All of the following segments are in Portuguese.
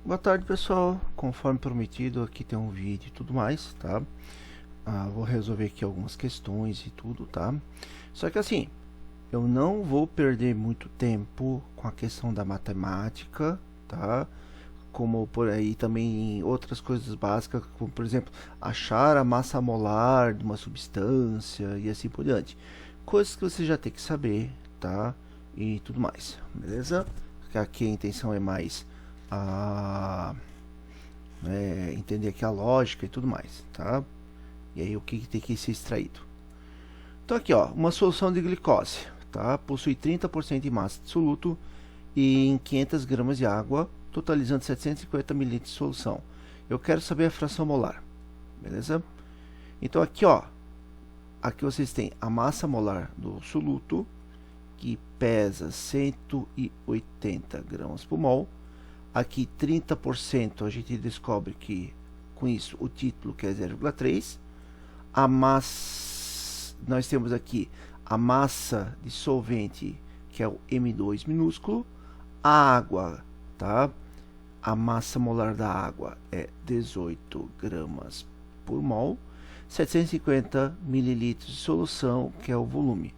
Boa tarde, pessoal. Conforme prometido, aqui tem um vídeo e tudo mais, tá? Vou resolver aqui algumas questões e tudo, tá? Só que assim, eu não vou perder muito tempo com a questão da matemática, tá? Como por aí também outras coisas básicas, como por exemplo, achar a massa molar de uma substância e assim por diante. Coisas que você já tem que saber, tá? E tudo mais, beleza? Aqui a intenção é mais a entender aqui a lógica e tudo mais, tá? E aí o que tem que ser extraído. Então aqui, ó, uma solução de glicose, tá? Possui 30% de massa de soluto e em 500 gramas de água, totalizando 750 ml de solução. Eu quero saber a fração molar, beleza? Então aqui, ó, aqui vocês têm a massa molar do soluto, que pesa 180 gramas por mol. Aqui 30% a gente descobre que com isso o título que é 0,3. A massa, nós temos aqui a massa dissolvente que é o M2 minúsculo. A água, tá? A massa molar da água é 18 gramas por mol. 750 mililitros de solução, que é o volume.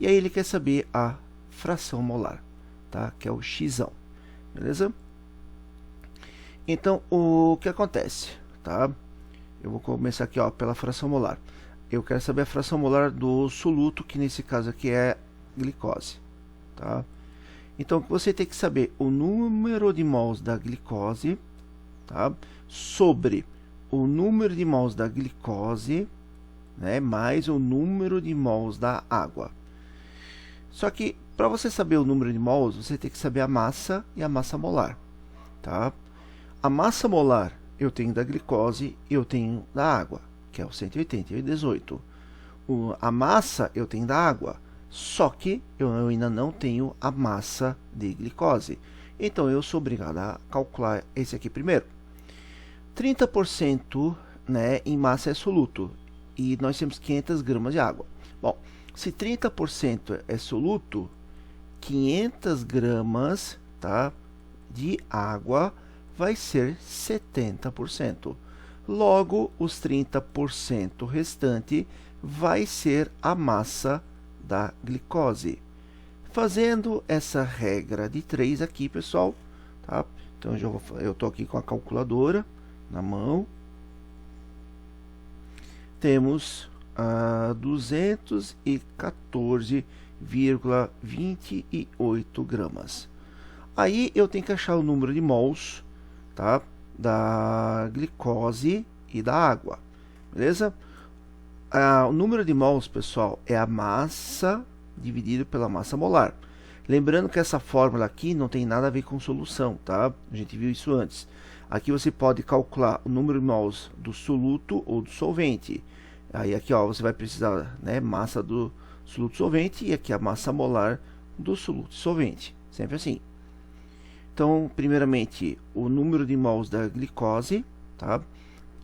E aí ele quer saber a fração molar, tá? Que é o x, beleza? Então, o que acontece, tá? Eu vou começar aqui, ó, pela fração molar. Eu quero saber a fração molar do soluto, que nesse caso aqui é glicose, tá? Então, você tem que saber o número de mols da glicose, tá? Sobre o número de mols da glicose, né? Mais o número de mols da água. Só que, para você saber o número de mols, você tem que saber a massa e a massa molar, tá? A massa molar eu tenho da glicose e eu tenho da água, que é o 180 e 18. A massa eu tenho da água, só que eu ainda não tenho a massa de glicose. Então eu sou obrigado a calcular esse aqui primeiro. 30%, né, em massa é soluto e nós temos 500 gramas de água. Bom, se 30% é soluto, 500 gramas, tá, de água vai ser 70%. Logo, os 30% restante vai ser a massa da glicose. Fazendo essa regra de 3 aqui, pessoal, tá? Então eu estou aqui com a calculadora na mão. Temos 214,28 gramas. Aí eu tenho que achar o número de mols, tá? Da glicose e da água, beleza? O número de mols, pessoal, é a massa dividido pela massa molar. Lembrando que essa fórmula aqui não tem nada a ver com solução, tá? A gente viu isso antes. Aqui você pode calcular o número de mols do soluto ou do solvente. Aí aqui, ó, você vai precisar, né, massa do soluto solvente e aqui a massa molar do soluto solvente. Sempre assim. Então, primeiramente, o número de mols da glicose, tá?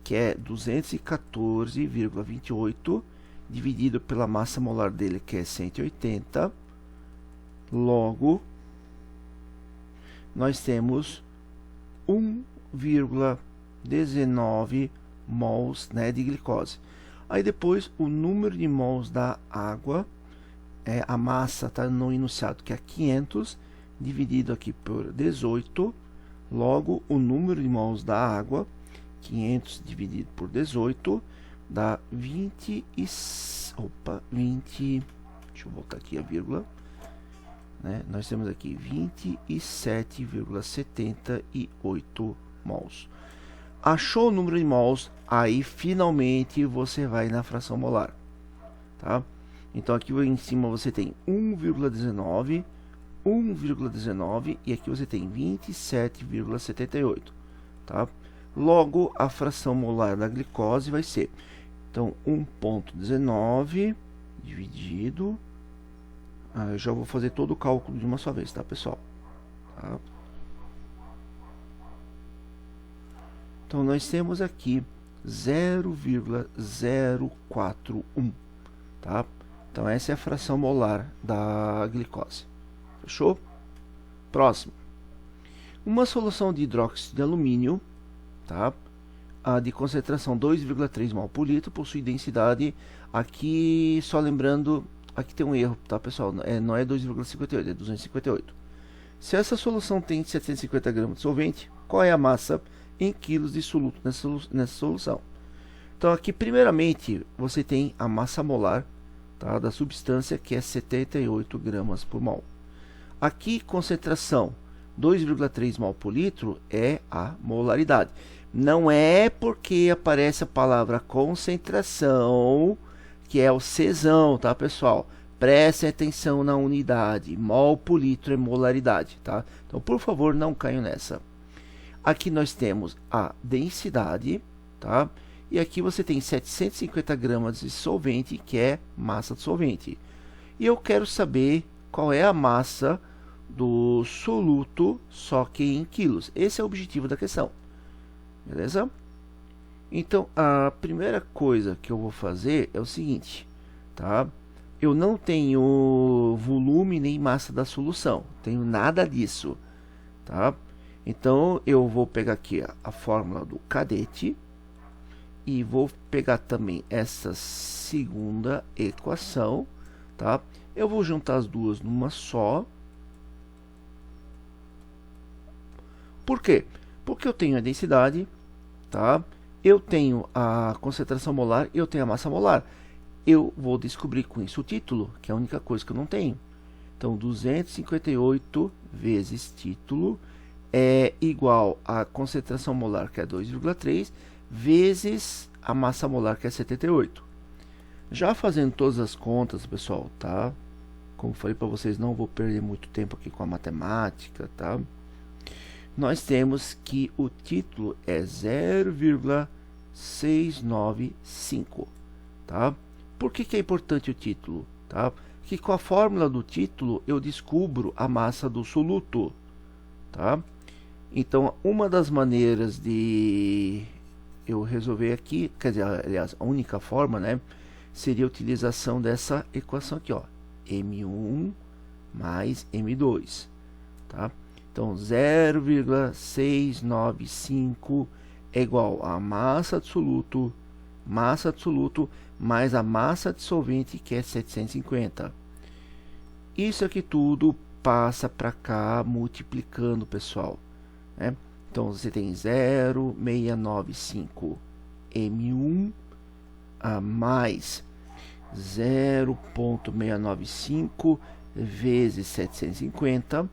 Que é 214,28 dividido pela massa molar dele, que é 180. Logo, nós temos 1,19 mols, né, de glicose. Aí depois o número de mols da água, a massa está no enunciado que é 500, dividido aqui por 18. Logo, o número de mols da água, 500 dividido por 18, dá 20 e... Opa, 20... Deixa eu voltar aqui a vírgula. Né? Nós temos aqui 27,78 mols. Achou o número de mols, aí finalmente você vai na fração molar, tá? Então aqui em cima você tem 1,19, 1,19 e aqui você tem 27,78, tá? Logo a fração molar da glicose vai ser, então 1,19 dividido, eu já vou fazer todo o cálculo de uma só vez, tá, pessoal? Tá? Então nós temos aqui 0,041, tá? Então essa é a fração molar da glicose. Fechou? Próximo. Uma solução de hidróxido de alumínio, tá? A de concentração 2,3 mol por litro possui densidade, aqui só lembrando, aqui tem um erro, tá pessoal, não é 2,58, é 258. Se essa solução tem 750 gramas de solvente, qual é a massa em quilos de soluto nessa solução? Então aqui primeiramente você tem a massa molar, tá, da substância, que é 78 gramas por mol. Aqui concentração 2,3 mol por litro é a molaridade. Não é porque aparece a palavra concentração, que é o Czão, tá pessoal? Prestem atenção na unidade. Mol por litro é molaridade, tá? Então, por favor, não caiam nessa. Aqui nós temos a densidade, tá? E aqui você tem 750 gramas de solvente, que é massa de solvente. E eu quero saber qual é a massa do soluto, só que em quilos. Esse é o objetivo da questão. Beleza? Então, a primeira coisa que eu vou fazer é o seguinte, tá? Eu não tenho volume nem massa da solução, tenho nada disso, tá? Então, eu vou pegar aqui a fórmula do cadete e vou pegar também essa segunda equação, tá? Eu vou juntar as duas numa só. Por quê? Porque eu tenho a densidade, tá? Eu tenho a concentração molar, eu tenho a massa molar. Eu vou descobrir com isso o título, que é a única coisa que eu não tenho. Então, 258 vezes título é igual a concentração molar, que é 2,3, vezes a massa molar, que é 78. Já fazendo todas as contas, pessoal, tá? Como falei para vocês, não vou perder muito tempo aqui com a matemática, tá? Nós temos que o título é 0,695, tá? Por que é importante o título, tá? Porque com a fórmula do título eu descubro a massa do soluto, tá? Então, uma das maneiras de eu resolver aqui, quer dizer, aliás, a única forma, né, seria a utilização dessa equação aqui, ó, M1 mais M2, tá? Então, 0,695 é igual a massa de soluto mais a massa de solvente, que é 750. Isso aqui tudo passa para cá multiplicando, pessoal, né? Então, você tem 0,695 M1 mais 0,695 vezes 750,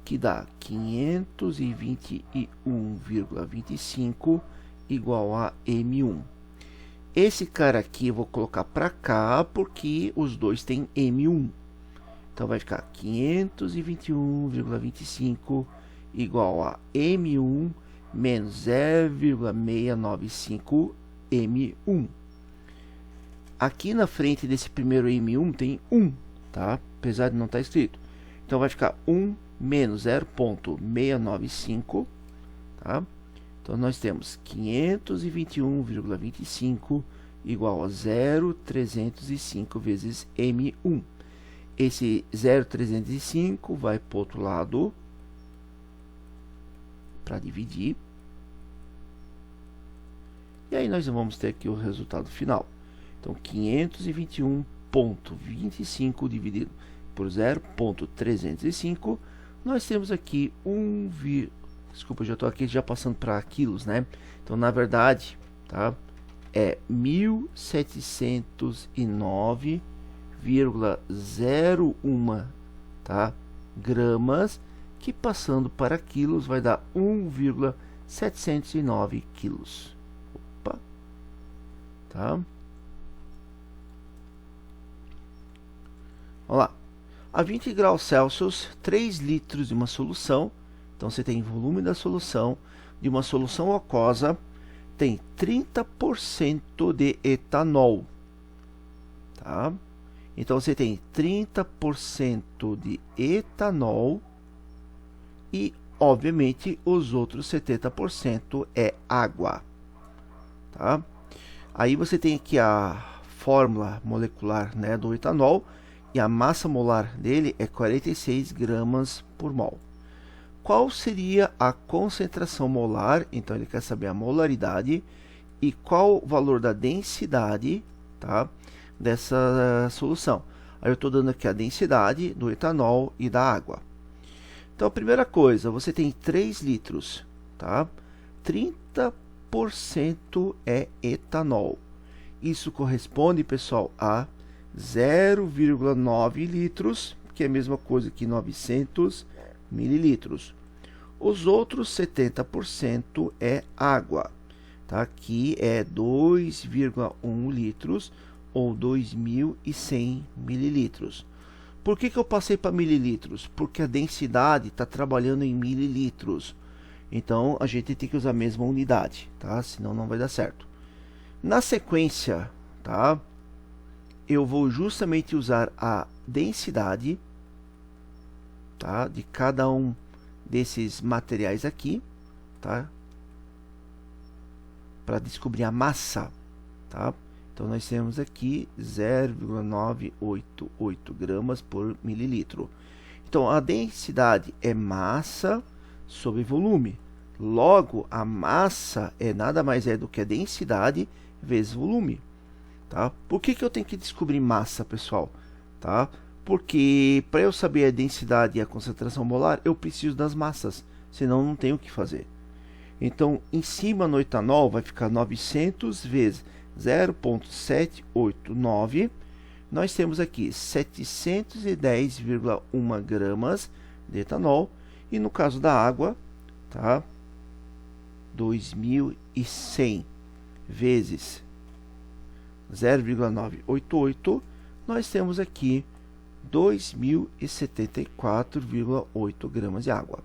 que dá 521,25 igual a M1. Esse cara aqui eu vou colocar para cá porque os dois têm M1. Então vai ficar 521,25 igual a M1 menos 0,695 M1. Aqui na frente desse primeiro M1 tem 1, tá? Apesar de não estar escrito. Então vai ficar 1 menos 0,695, tá? Então nós temos 521,25 igual a 0,305 vezes M1. Esse 0,305 vai para o outro lado para dividir. E aí nós vamos ter aqui o resultado final. Então 521,25 dividido por 0,305, nós temos aqui desculpa, eu já estou aqui já passando para quilos, né? Então, na verdade, tá? É 1709,01, tá? Gramas, que passando para quilos vai dar 1,709 quilos. Opa, tá? Vamos lá. A 20 graus Celsius, 3 litros de uma solução. Então, você tem volume da solução, de uma solução aquosa, tem 30% de etanol, tá? Então, você tem 30% de etanol e, obviamente, os outros 70% é água, tá? Aí você tem aqui a fórmula molecular, né, do etanol, e a massa molar dele é 46 gramas por mol. qual seria a concentração molar. Então ele quer saber a molaridade e qual o valor da densidade, tá, dessa solução. Aí eu estou dando aqui a densidade do etanol e da água. Então a primeira coisa, você tem 3 litros, tá? 30% é etanol. Isso corresponde, pessoal, a 0,9 litros, que é a mesma coisa que 900 mililitros. Os outros 70% é água, tá? Aqui é 2,1 litros ou 2.100 mililitros. Por que eu passei para mililitros? Porque a densidade está trabalhando em mililitros. Então a gente tem que usar a mesma unidade, tá? Senão não vai dar certo. Na sequência, tá? Eu vou justamente usar a densidade, tá, de cada um desses materiais aqui, tá, para descobrir a massa, tá? Então nós temos aqui 0,988 gramas por mililitro. Então a densidade é massa sobre volume. Logo, a massa é nada mais é do que a densidade vezes volume, tá? Por que eu tenho que descobrir massa, pessoal? Tá? Porque para eu saber a densidade e a concentração molar, eu preciso das massas, senão não tenho o que fazer. Então, em cima no etanol vai ficar 900 vezes 0,789. Nós temos aqui 710,1 gramas de etanol. E no caso da água, tá? 2.100 vezes 0,988, nós temos aqui 2.074,8 gramas de água.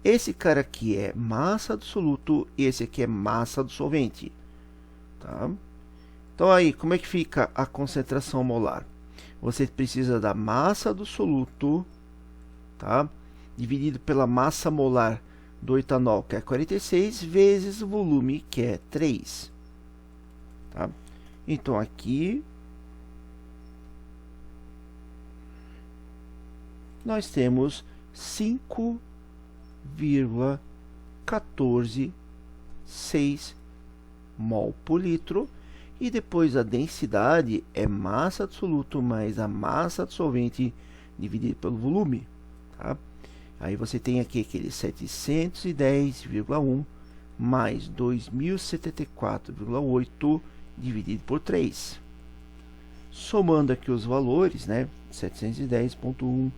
Esse cara aqui é massa do soluto e esse aqui é massa do solvente, tá? Então aí, como é que fica a concentração molar? Você precisa da massa do soluto, tá, dividido pela massa molar do etanol, que é 46, vezes o volume, que é 3. Tá? Então, aqui nós temos 5,146 mol por litro. E depois a densidade é massa do soluto mais a massa do solvente dividido pelo volume. Tá? Aí você tem aqui aquele 710,1 mais 2.074,8 dividido por 3. Somando aqui os valores, né? 710,1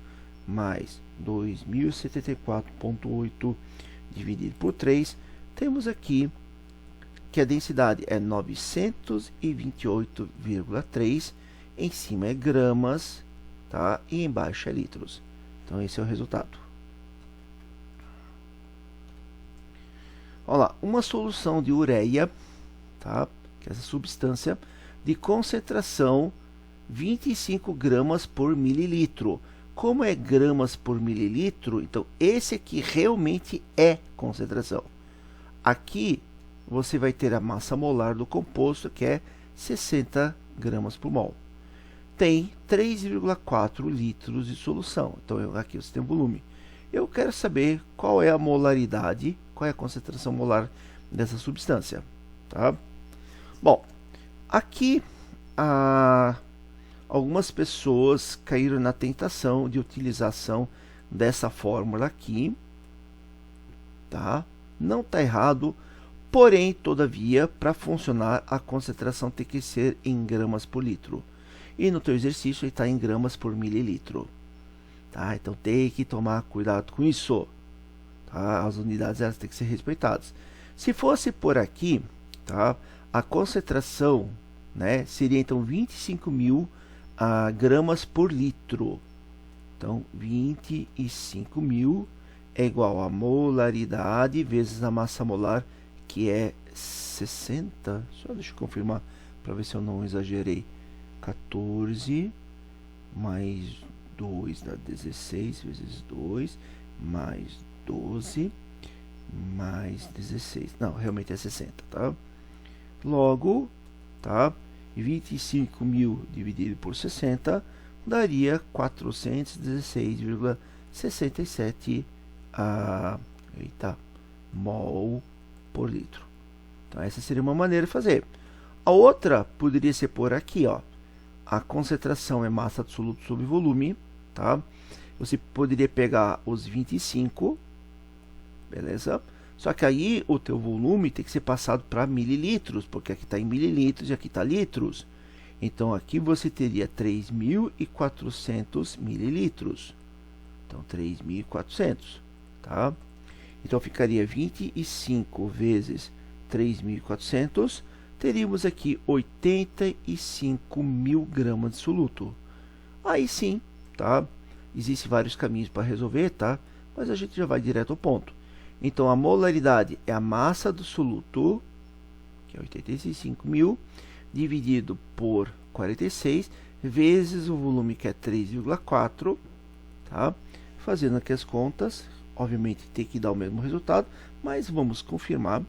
mais 2.074,8 dividido por 3, temos aqui que a densidade é 928,3, em cima é gramas, tá? E embaixo é litros. Então esse é o resultado. Olha lá, uma solução de ureia, tá? Que é essa substância de concentração 25 gramas por mililitro. Como é gramas por mililitro, então esse aqui realmente é concentração. Aqui você vai ter a massa molar do composto, que é 60 gramas por mol. Tem 3,4 litros de solução. Então aqui você tem o volume. Eu quero saber qual é a molaridade, qual é a concentração molar dessa substância. Tá? Bom, aqui algumas pessoas caíram na tentação de utilização dessa fórmula aqui. Tá? Não está errado. Porém, todavia, para funcionar, a concentração tem que ser em gramas por litro. E no teu exercício ele está em gramas por mililitro. Tá? Então tem que tomar cuidado com isso. Tá? As unidades elas têm que ser respeitadas. Se fosse por aqui, tá? A concentração, né, seria então 25.000 gramas por litro. Então 25.000 é igual a molaridade vezes a massa molar, que é 60, só deixa eu confirmar para ver se eu não exagerei, 14 mais 2 dá 16 vezes 2 mais 12 mais 16, não, realmente é 60, tá? Logo, tá? 25.000 dividido por 60 daria 416,67 eita, mol por litro. Então essa seria uma maneira de fazer. A outra poderia ser por aqui, ó. A concentração é massa absoluta sobre volume, tá? Você poderia pegar os 25, beleza? Só que aí o teu volume tem que ser passado para mililitros, porque aqui está em mililitros e aqui está litros. Então aqui você teria 3.400 mililitros. Então 3.400, tá? Então ficaria 25 vezes 3.400, teríamos aqui 85.000 gramas de soluto. Aí sim, tá? Existem vários caminhos para resolver, tá? Mas a gente já vai direto ao ponto. Então a molaridade é a massa do soluto, que é 85.000, dividido por 46, vezes o volume, que é 3,4, tá? Fazendo aqui as contas, obviamente tem que dar o mesmo resultado, mas vamos confirmar,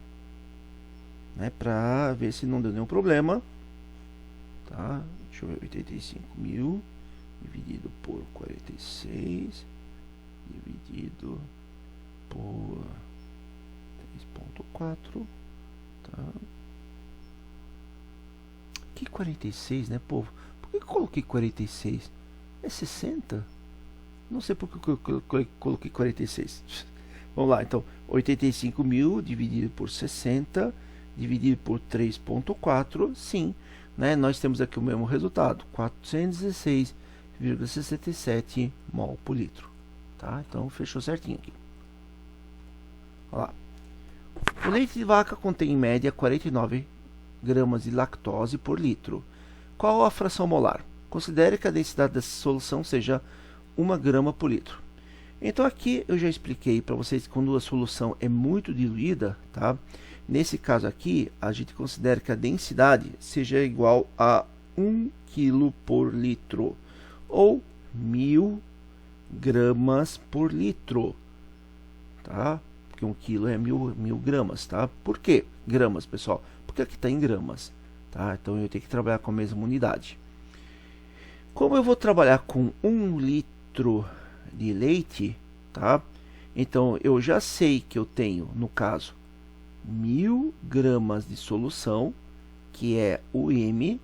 né, para ver se não deu nenhum problema, tá? Deixa eu ver, 85.000 dividido por 46 dividido por 3,4, tá? Que 46, né, povo? Por que eu coloquei 46? É 60? Não sei por que eu coloquei 46. Vamos lá, então, 85.000 dividido por 60, dividido por 3,4, sim, né? Nós temos aqui o mesmo resultado, 416,67 mol por litro, tá? Então, fechou certinho aqui. Olha lá. O leite de vaca contém, em média, 49 gramas de lactose por litro. Qual a fração molar? Considere que a densidade dessa solução seja 1 grama por litro. Então aqui eu já expliquei para vocês que quando a solução é muito diluída, tá? Nesse caso aqui, a gente considera que a densidade seja igual a 1 kg por litro, ou 1.000 gramas por litro, tá? Porque 1 kg é 1.000 gramas, tá? Por que gramas, pessoal? Porque aqui está em gramas, tá? Então eu tenho que trabalhar com a mesma unidade. Como eu vou trabalhar com 1 litro de leite, tá? Então eu já sei que eu tenho, no caso, 1.000 gramas de solução, que é o M,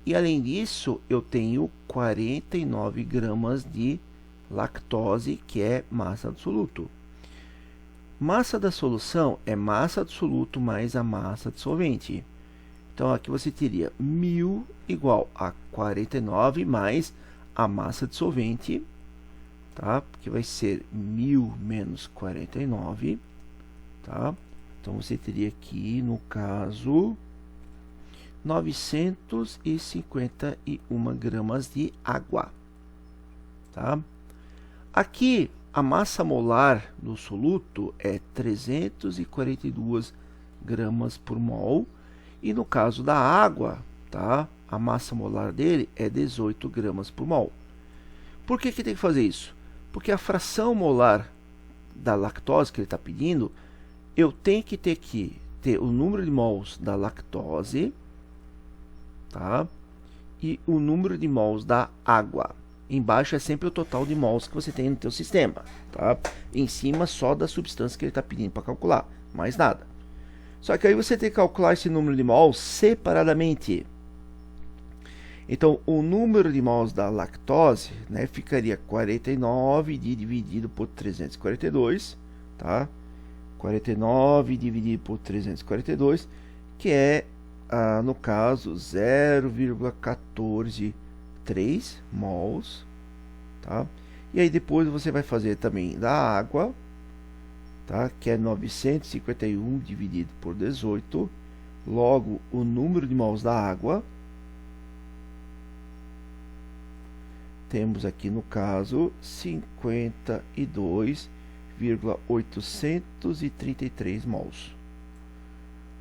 e além disso eu tenho 49 gramas de lactose, que é massa do soluto. Massa da solução é massa do soluto mais a massa dissolvente. Então aqui você teria 1.000 igual a 49 mais a massa dissolvente, tá? Que vai ser 1.000 menos 49, tá? Então você teria aqui, no caso, 951 gramas de água, tá? Aqui a massa molar do soluto é 342 gramas por mol, e no caso da água, tá? A massa molar dele é 18 gramas por mol. Por que tem que fazer isso? Porque a fração molar da lactose que ele está pedindo, eu tenho que ter o número de mols da lactose, tá? E o número de mols da água. Embaixo é sempre o total de mols que você tem no teu sistema, tá? Em cima só da substância que ele está pedindo para calcular, mais nada. Só que aí você tem que calcular esse número de mols separadamente. Então, o número de mols da lactose, né, ficaria 49 dividido por 342, tá? 49 dividido por 342, que é, no caso, 0,143 mols, tá? E aí depois você vai fazer também da água, tá? Que é 951 dividido por 18, logo o número de mols da água, temos aqui no caso 52,833 mols.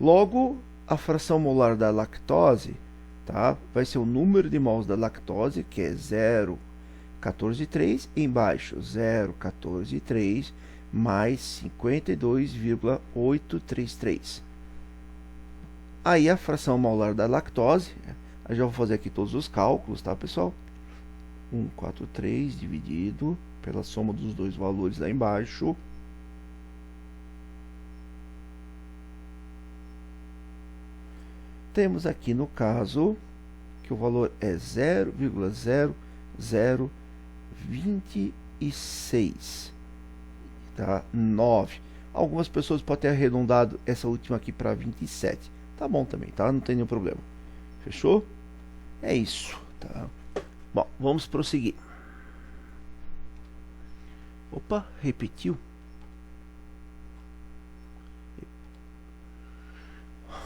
Logo, a fração molar da lactose, tá? Vai ser o número de mols da lactose, que é 0,143, embaixo 0,143 mais 52,833. Aí a fração molar da lactose, eu já vou fazer aqui todos os cálculos, tá, pessoal? 143 dividido pela soma dos dois valores lá embaixo, temos aqui no caso que o valor é 0,0026, tá? 9. Algumas pessoas podem ter arredondado essa última aqui para 27. Tá bom também, tá? Não tem nenhum problema. Fechou? É isso, tá? Bom, vamos prosseguir. Opa, repetiu.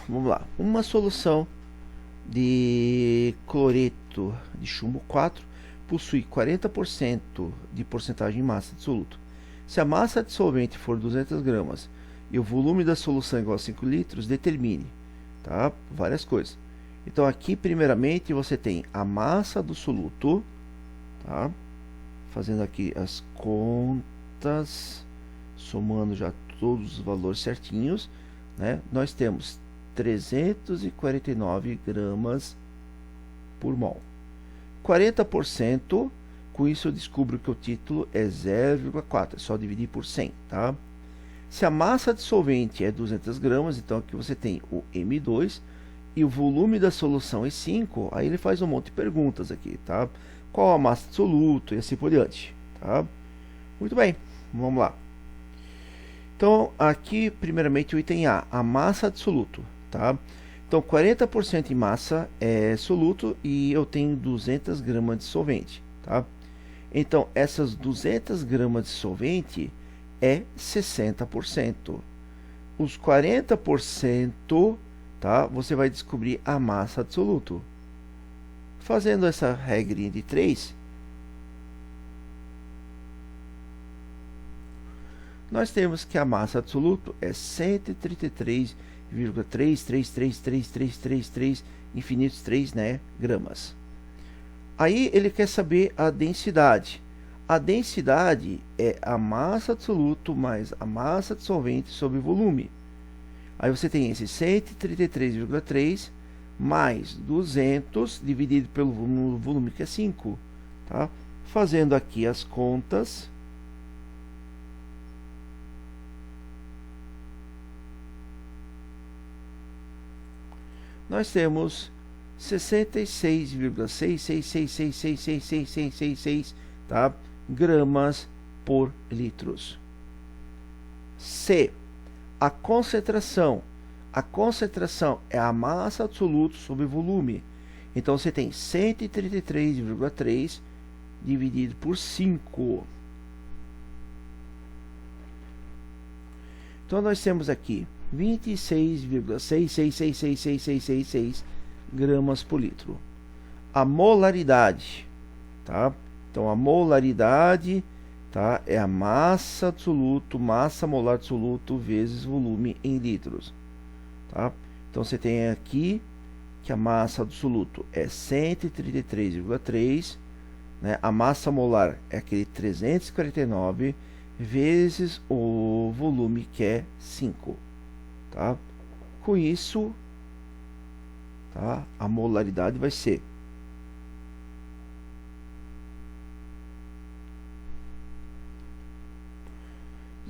Vamos lá. Uma solução de cloreto de chumbo 4 possui 40% de porcentagem em massa dissoluto. Se a massa dissolvente for 200 gramas e o volume da solução é igual a 5 litros, determine, tá? Várias coisas. Então aqui primeiramente você tem a massa do soluto, tá? Fazendo aqui as contas, somando já todos os valores certinhos, né? Nós temos 349 gramas por mol. 40%, com isso eu descubro que o título é 0,4, é só dividir por 100, tá? Se a massa dissolvente é 200 gramas, então aqui você tem o M2 e o volume da solução é 5, aí ele faz um monte de perguntas aqui, tá? Qual a massa de soluto e assim por diante, tá? Muito bem, vamos lá. Então, aqui, primeiramente, o item A massa de soluto, tá? Então, 40% em massa é soluto e eu tenho 200 gramas de solvente, tá? Então, essas 200 gramas de solvente é 60%. Os 40%, tá? Você vai descobrir a massa de soluto. Fazendo essa regrinha de 3, nós temos que a massa absoluta é 133,33333333 infinitos 3, né, gramas. Aí ele quer saber a densidade. A densidade é a massa absoluta mais a massa dissolvente sobre volume. Aí você tem esse 133,3 mais 200 dividido pelo volume, que é 5, tá? Fazendo aqui as contas, nós temos 66,666666666, tá? Gramas por litros. C. A concentração é a massa absoluta sobre volume. Então você tem 133,3 dividido por 5. Então nós temos aqui 26,66666666 gramas por litro. A molaridade, tá? Então a molaridade, tá, é a massa absoluta, massa molar absoluto vezes volume em litros, tá? Então você tem aqui que a massa absoluto é 133,3, né? A massa molar é aquele 349 vezes o volume, que é 5, tá? Com isso, tá, a molaridade vai ser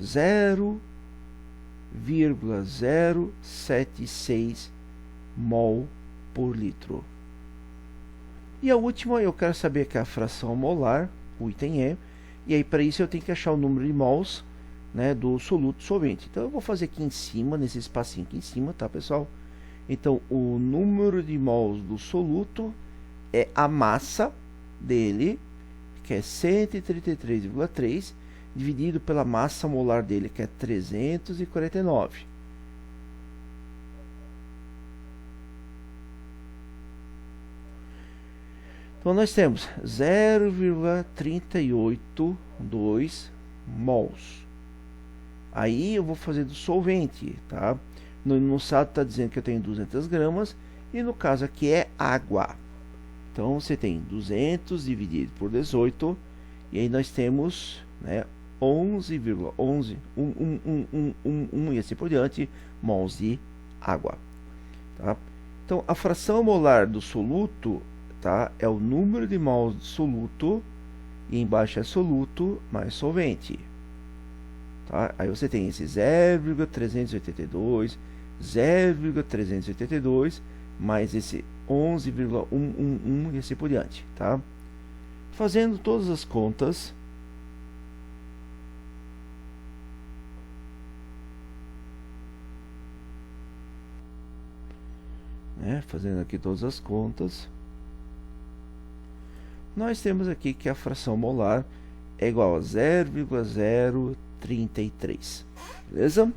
0,076 mol por litro. E a última, eu quero saber que é a fração molar, o item E, e aí para isso eu tenho que achar o número de mols, né, do soluto solvente. Então eu vou fazer aqui em cima, nesse espacinho aqui em cima, tá, pessoal? Então o número de mols do soluto é a massa dele, que é 133,3, dividido pela massa molar dele, que é 349. Então nós temos 0,382 mols. Aí eu vou fazer do solvente, tá? No enunciado está dizendo que eu tenho 200 gramas e no caso aqui é água. Então você tem 200 dividido por 18 e aí nós temos, né, 11,11 e assim por diante mols de água, tá? Então a fração molar do soluto, tá, é o número de mols de soluto e embaixo é soluto mais solvente, tá? Aí você tem esse 0,382 mais esse 11,111 e assim por diante, tá? Fazendo todas as contas, né? Fazendo aqui todas as contas, nós temos aqui que a fração molar é igual a 0,033, beleza?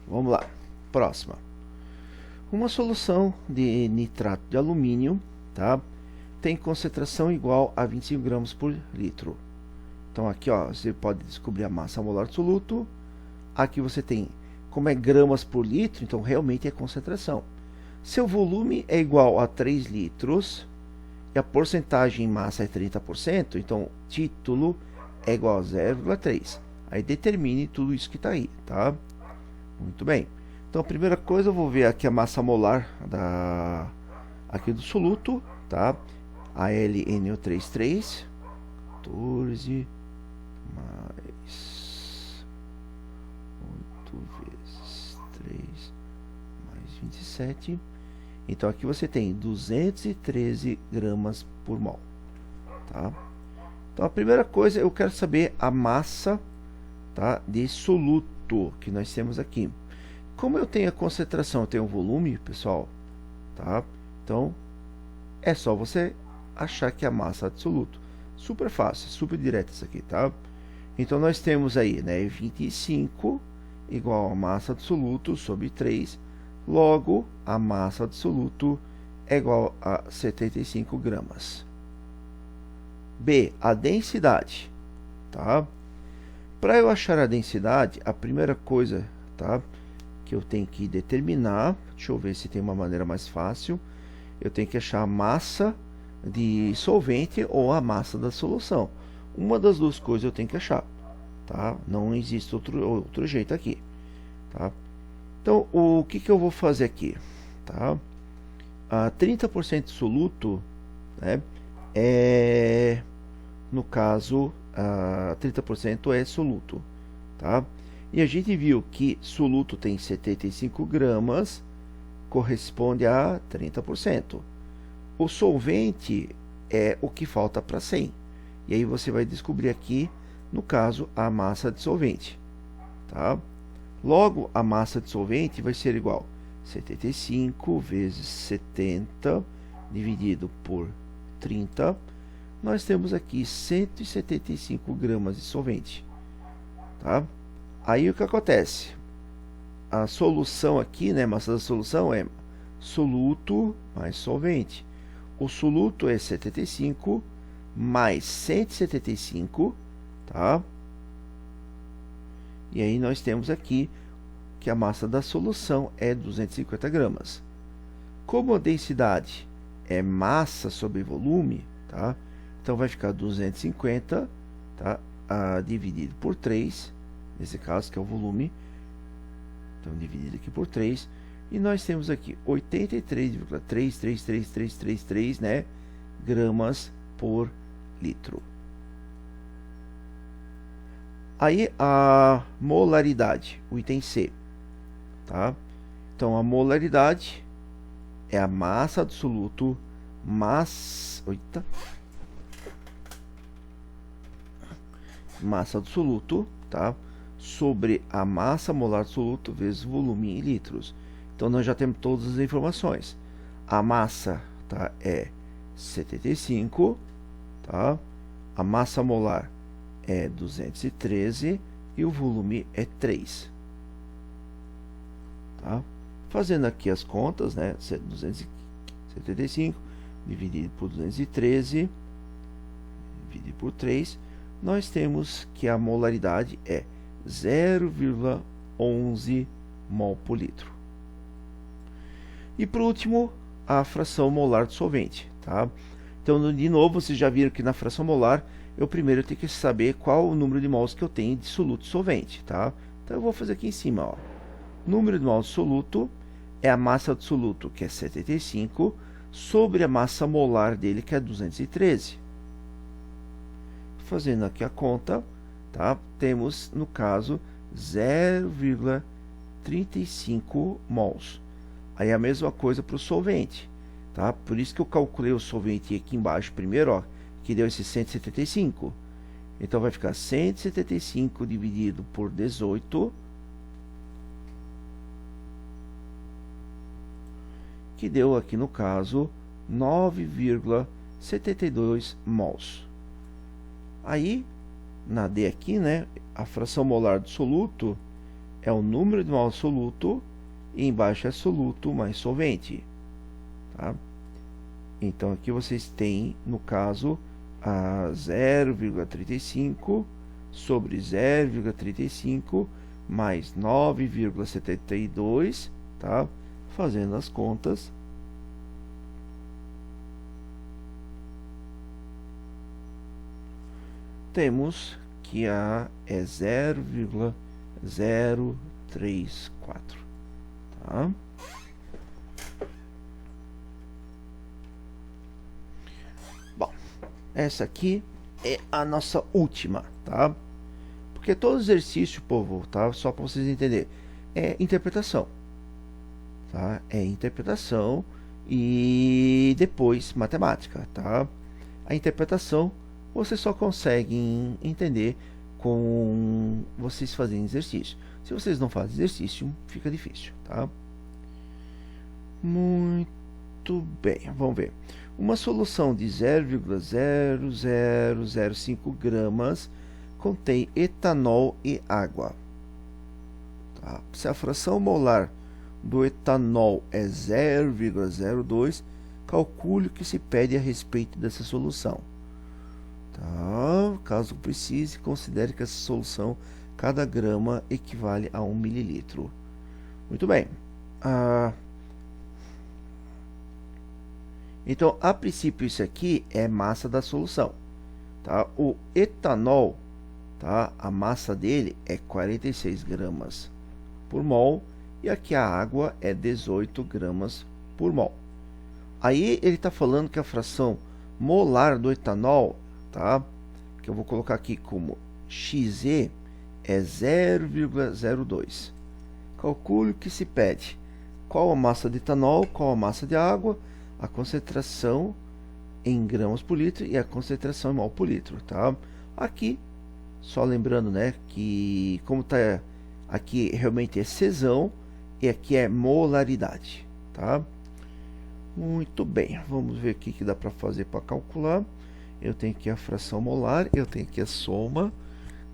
Vamos lá, próxima. Uma solução de nitrato de alumínio, tá? Tem concentração igual a 25 gramas por litro. Então aqui, ó, você pode descobrir a massa molar do soluto. Aqui você tem, como é gramas por litro, então realmente é concentração. Seu volume é igual a 3 litros e a porcentagem em massa é 30%, então título é igual a 0,3. Aí determine tudo isso que está aí, tá? Muito bem. Então a primeira coisa eu vou ver aqui a massa molar aqui do soluto, tá? AlNO33, 14 mais 8 vezes 3 mais 27. Então aqui você tem 213 gramas por mol, tá? Então a primeira coisa eu quero saber a massa, tá, de soluto que nós temos aqui. Como eu tenho a concentração, eu tenho o volume, pessoal, tá? Então é só você achar que é a massa de soluto. Super fácil, super direto isso aqui, tá? Então nós temos aí, né, 25 igual a massa de soluto sobre 3. Logo, a massa de soluto é igual a 75 gramas. B, a densidade, tá? Para eu achar a densidade, a primeira coisa, tá, que eu tenho que determinar, deixa eu ver se tem uma maneira mais fácil, eu tenho que achar a massa de solvente ou a massa da solução. Uma das duas coisas eu tenho que achar, tá? Não existe outro jeito aqui, tá? Então, o que eu vou fazer aqui, tá? 30% de soluto, né, no caso, 30% é soluto, tá? E a gente viu que soluto tem 75 gramas, corresponde a 30%. O solvente é o que falta para 100. E aí você vai descobrir aqui, no caso, a massa de solvente, tá? Logo, a massa de solvente vai ser igual a 75 vezes 70 dividido por 30. Nós temos aqui 175 gramas de solvente, tá? Aí o que acontece? A solução aqui, né, massa da solução é soluto mais solvente. O soluto é 75 mais 175, tá? E aí nós temos aqui que a massa da solução é 250 gramas. Como a densidade é massa sobre volume, tá? Então vai ficar 250, tá? Dividido por 3, nesse caso que é o volume. Então dividido aqui por 3. E nós temos aqui 83,333333, né, gramas por litro. Aí a molaridade, o item C, tá? Então a molaridade é a massa do soluto massa do soluto, tá, sobre a massa molar do soluto vezes volume em litros. Então nós já temos todas as informações. A massa, tá, é 75, tá? A massa molar é 213 e o volume é 3, tá? Fazendo aqui as contas, né, 275 dividido por 213 dividido por 3, nós temos que a molaridade é 0,11 mol por litro. E por último, a fração molar do solvente, tá? Então, de novo, vocês já viram que na fração molar eu primeiro tenho que saber qual o número de mols que eu tenho de soluto solvente, tá? Então eu vou fazer aqui em cima, ó. Número de mols de soluto é a massa do soluto, que é 75, sobre a massa molar dele, que é 213. Fazendo aqui a conta, tá? Temos, no caso, 0,13 35 mols. Aí a mesma coisa para o solvente, tá? Por isso que eu calculei o solvente aqui embaixo primeiro, ó, que deu esse 175. Então vai ficar 175 dividido por 18, que deu aqui no caso 9,72 mols. Aí, na D aqui, né, a fração molar do soluto é o número de mols soluto, e embaixo é soluto mais solvente, tá? Então aqui vocês têm, no caso, a 0,35 sobre 0,35 mais 9,72, tá? Fazendo as contas, temos que A é 0,034, tá? Bom, essa aqui é a nossa última, tá? Porque todo exercício, povo, tá? Só para vocês entenderem, é interpretação, tá? É interpretação e depois matemática, tá? A interpretação vocês só conseguem entender com vocês fazendo exercício. Se vocês não fazem exercício, fica difícil, tá? Muito bem, vamos ver. Uma solução de 0,0005 gramas contém etanol e água. Tá? Se a fração molar do etanol é 0,02, calcule o que se pede a respeito dessa solução. Tá? Caso precise, considere que essa solução, cada grama equivale a 1 mililitro. Muito bem. Então, a princípio, isso aqui é massa da solução. Tá? O etanol, tá? A massa dele é 46 gramas por mol, e aqui a água é 18 gramas por mol. Aí ele está falando que a fração molar do etanol, tá? Que eu vou colocar aqui como Xe, é 0,02. Calcule o que se pede. Qual a massa de etanol, qual a massa de água, a concentração em gramas por litro e a concentração em mol por litro, tá? Aqui, só lembrando, né, que como tá aqui realmente é cesão e aqui é molaridade, tá? Muito bem, vamos ver o que dá para fazer para calcular. Eu tenho aqui a fração molar, eu tenho aqui a soma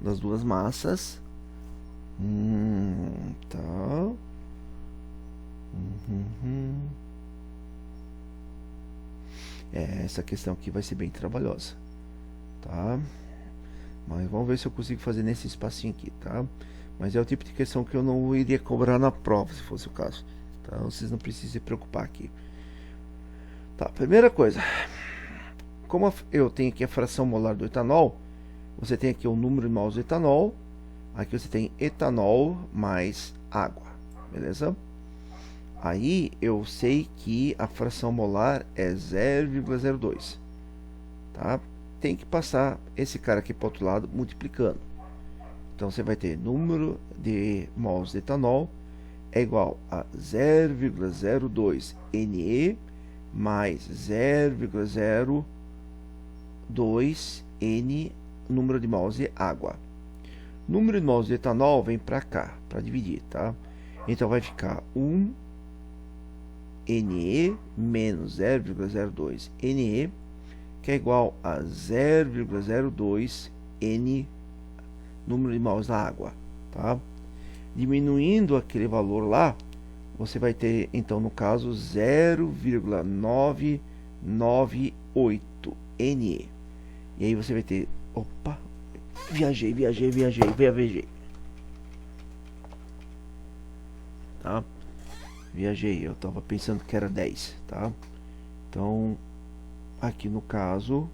das duas massas. Tá. Essa questão aqui vai ser bem trabalhosa, tá? Mas vamos ver se eu consigo fazer nesse espacinho aqui, tá? Mas é o tipo de questão que eu não iria cobrar na prova, se fosse o caso, tá? Vocês não precisam se preocupar aqui. Tá, primeira coisa, como eu tenho aqui a fração molar do etanol, você tem aqui o número de mols do etanol, aqui você tem etanol mais água, beleza? Aí eu sei que a fração molar é 0,02, tá? Tem que passar esse cara aqui para o outro lado multiplicando. Então você vai ter número de mols de etanol é igual a 0,02 Ne mais 0,02 N número de mols de água. Número de mols de etanol vem para cá, para dividir, tá? Então vai ficar 1 Ne menos 0,02 Ne, que é igual a 0,02 N número de mols da água, tá? Diminuindo aquele valor lá, você vai ter, então, no caso, 0,998 Ne. E aí você vai ter... Opa! Viajei. Tá? Viajei, eu tava pensando que era 10, tá? Então, aqui no caso,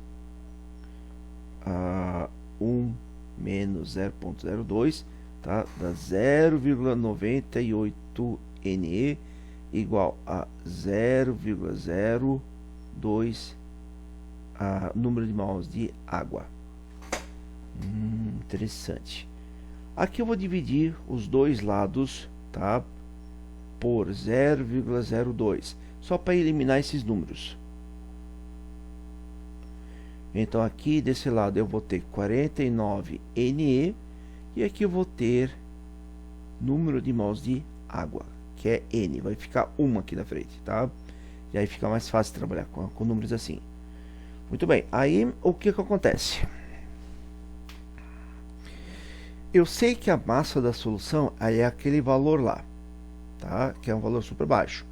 1 menos 0,02, tá? Dá 0,98 Ne igual a 0,02 número de mols de água. Interessante. Aqui eu vou dividir os dois lados tá? Por 0,02, só para eliminar esses números. Então aqui desse lado eu vou ter 49 Ne e aqui eu vou ter número de mols de água, que é N, vai ficar 1 aqui na frente, tá? E aí fica mais fácil trabalhar com números assim. Muito bem, aí o que acontece? Eu sei que a massa da solução aí é aquele valor lá, tá? Que é um valor super baixo.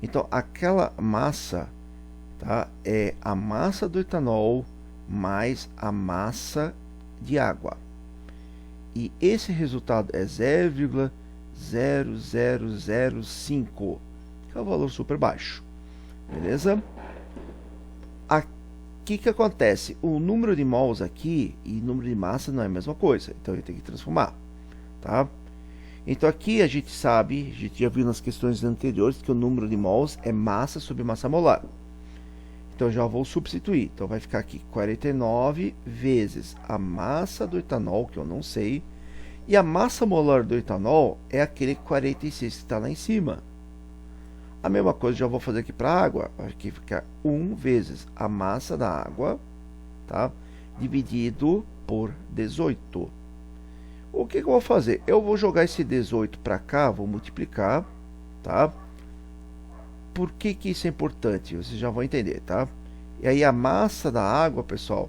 Então aquela massa, tá? É a massa do etanol mais a massa de água. E esse resultado é 0,0005, que é um valor super baixo. Beleza? Aqui que acontece? O número de mols aqui e número de massa não é a mesma coisa. Então eu tenho que transformar, tá? Então aqui a gente sabe, a gente já viu nas questões anteriores que o número de mols é massa sobre massa molar. Então eu já vou substituir. Então vai ficar aqui 49 vezes a massa do etanol, que eu não sei, e a massa molar do etanol é aquele 46 que está lá em cima. A mesma coisa já vou fazer aqui para a água. Aqui fica 1 vezes a massa da água, tá? Dividido por 18. O que eu vou fazer? Eu vou jogar esse 18 para cá, vou multiplicar, tá? Por que isso é importante? Vocês já vão entender, tá? E aí a massa da água, pessoal,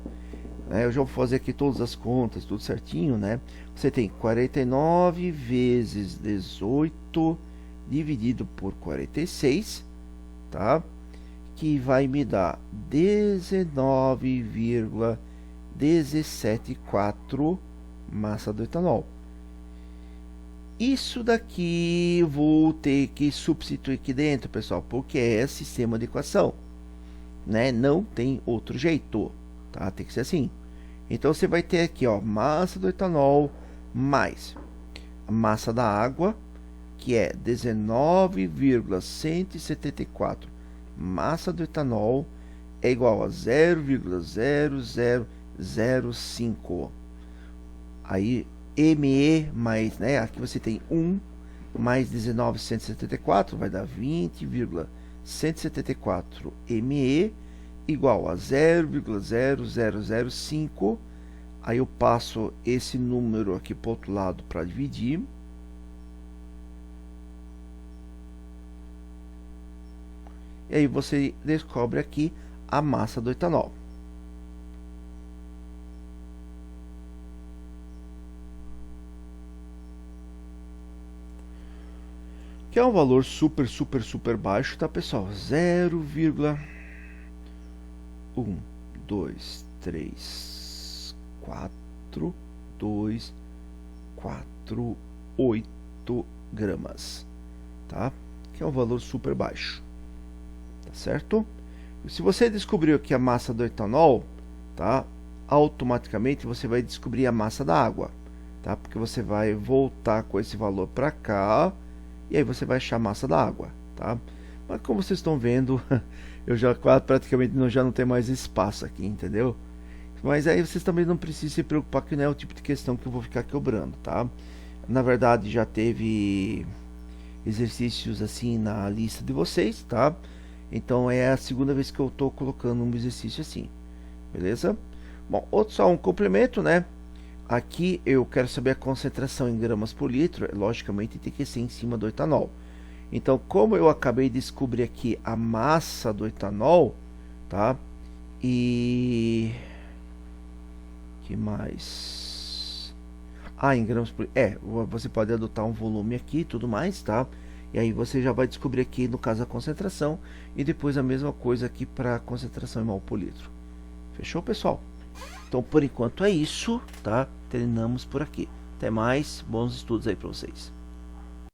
né, eu já vou fazer aqui todas as contas, tudo certinho, né? Você tem 49 vezes 18 dividido por 46, tá? Que vai me dar 19,174 massa do etanol. Isso daqui vou ter que substituir aqui dentro, pessoal, porque é sistema de equação, né? Não tem outro jeito, tá? Tem que ser assim. Então você vai ter aqui, ó, massa do etanol mais a massa da água, que é 19,174 massa do etanol, é igual a 0,0005. Aí Me mais, né, aqui você tem 1 mais 19,174 vai dar 20,174 Me igual a 0,0005. Aí eu passo esse número aqui para o outro lado para dividir. E aí você descobre aqui a massa do etanol. Que é um valor super baixo, tá, pessoal? 0,1234248 gramas, tá? Que é um valor super baixo, tá certo? Se você descobriu aqui a massa do etanol, tá? Automaticamente você vai descobrir a massa da água, tá? Porque você vai voltar com esse valor para cá e aí você vai achar a massa da água, tá? Mas como vocês estão vendo, eu já praticamente já não tenho mais espaço aqui, entendeu? Mas aí vocês também não precisam se preocupar, que não é o tipo de questão que eu vou ficar quebrando, tá? Na verdade já teve exercícios assim na lista de vocês, tá? Então é a segunda vez que eu estou colocando um exercício assim, beleza? Bom, só um complemento, né? Aqui eu quero saber a concentração em gramas por litro, logicamente tem que ser em cima do etanol. Então, como eu acabei de descobrir aqui a massa do etanol, tá? E que mais? Em gramas por... você pode adotar um volume aqui e tudo mais, tá? E aí você já vai descobrir aqui, no caso, a concentração. E depois a mesma coisa aqui para a concentração em mol por litro. Fechou, pessoal? Então, por enquanto é isso, tá? Terminamos por aqui. Até mais, bons estudos aí para vocês.